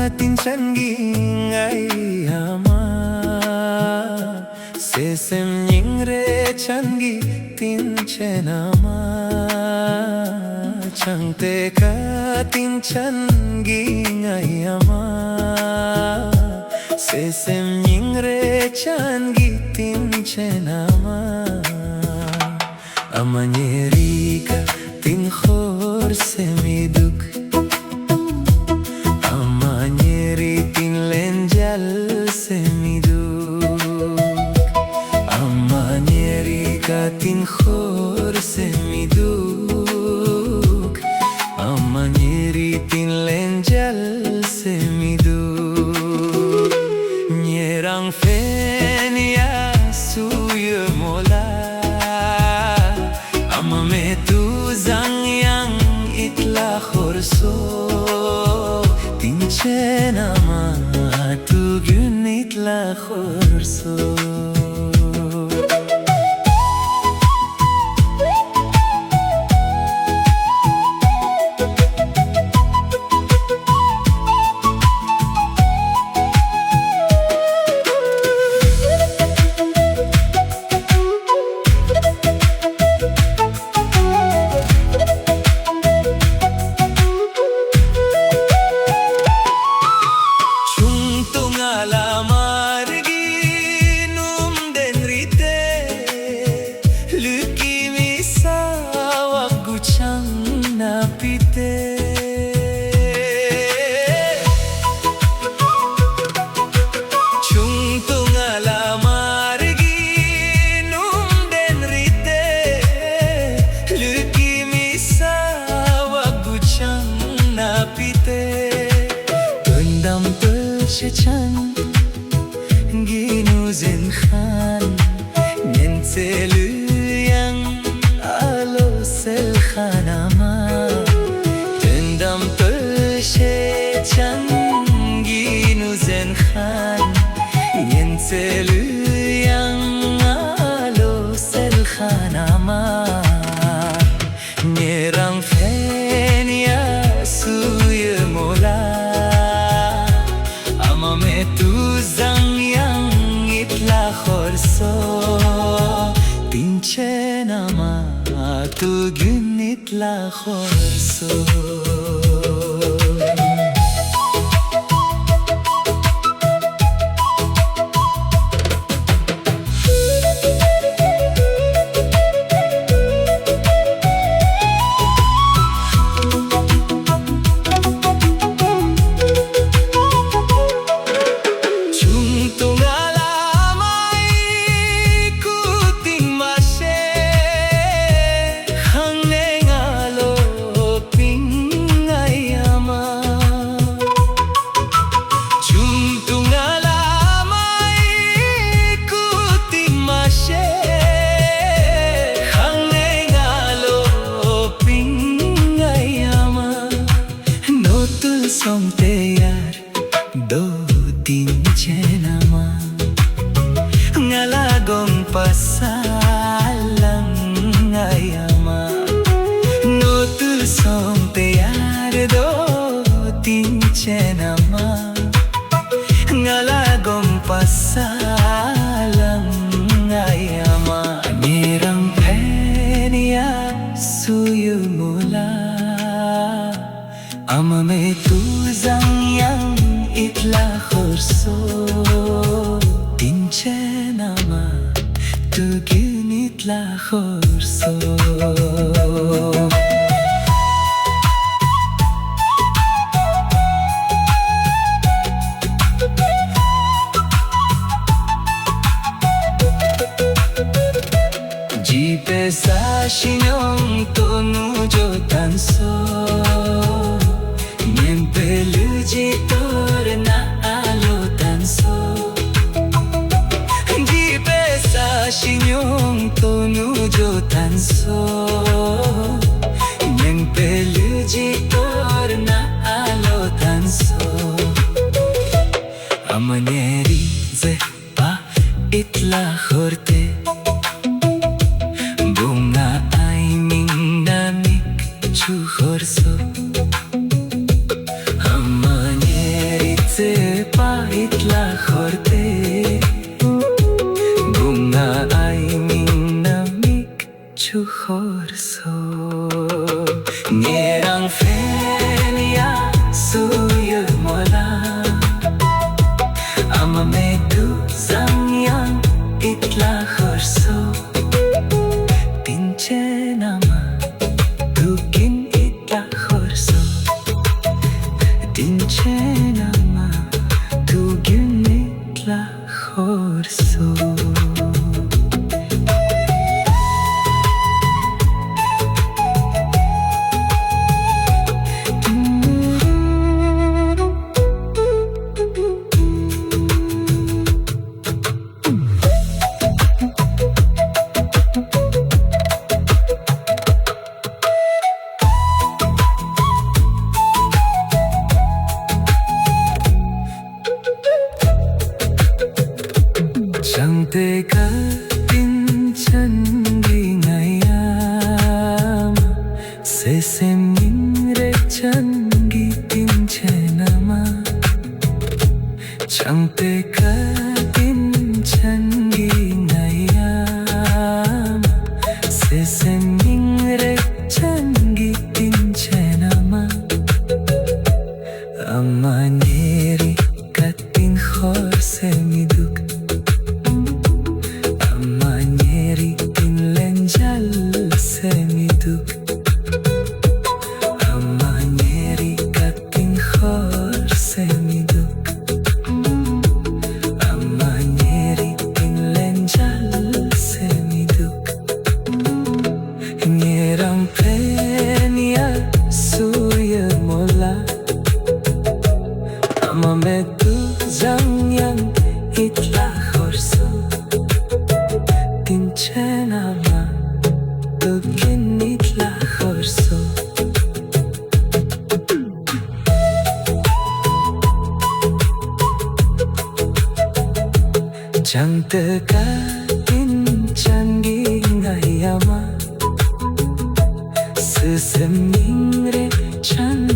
tinsan gingay ama sesem nyingre changi tinchen ama changte ka tinchan gingay ama sesem nyingre changi tinchen ama amanyeri ka tinkhor semiduk tinkhor semiduk amanyeri tinlenjal semiduk nyerang fenia suye mola amame tu zang yang itla khorso tinchen ama tu gün itla khorso Chan ginu zen khan nyen selu yang alo sel khanama tendam she chan ginu zen khan nyen selu yang alo sel khanama nyerang fenia suye mola tu zang yang itla khorso tinchen ama tu gün itla khorso song te yar do tin chenama ngalagong pasalang ayama no tu song te yar do tin chenama ngalagong pasalang ayama nirang phenia suyu mula amame tu zang yang itla khorso tinchen ama tu gün itla khorso jipe sa shinyong tonu jo tanso Peluji torna alo tanso di pesa shinyong tonu jo tanso Nyeng peluji torna alo tanso Amanyeri ze pa itla khorte bunga ay ming namik chu khorso Amanyeri Ama meduzang itla khorso Tinche nama Dukin itla khorso Tinche nama Dukin itla khorso Chẳng thể cả tin chân đi ngày am sẽ xem những rễ chân ghi tin che nama chẳng thể cả tin chân ghi ngày am sẽ xem những rễ chân ghi tin che nama amaneri katin khor se miduk Amanyeri tinlenjal semiduk Amanyeri katin khor semiduk Amanyeri tinlenjal semiduk Nyeram penia suya mola Ama meduzang yang itla khorso Tinche nama Dukin itla khorso Chẳng tự cả tin chan ghi ngayama Sự xem những rễ chan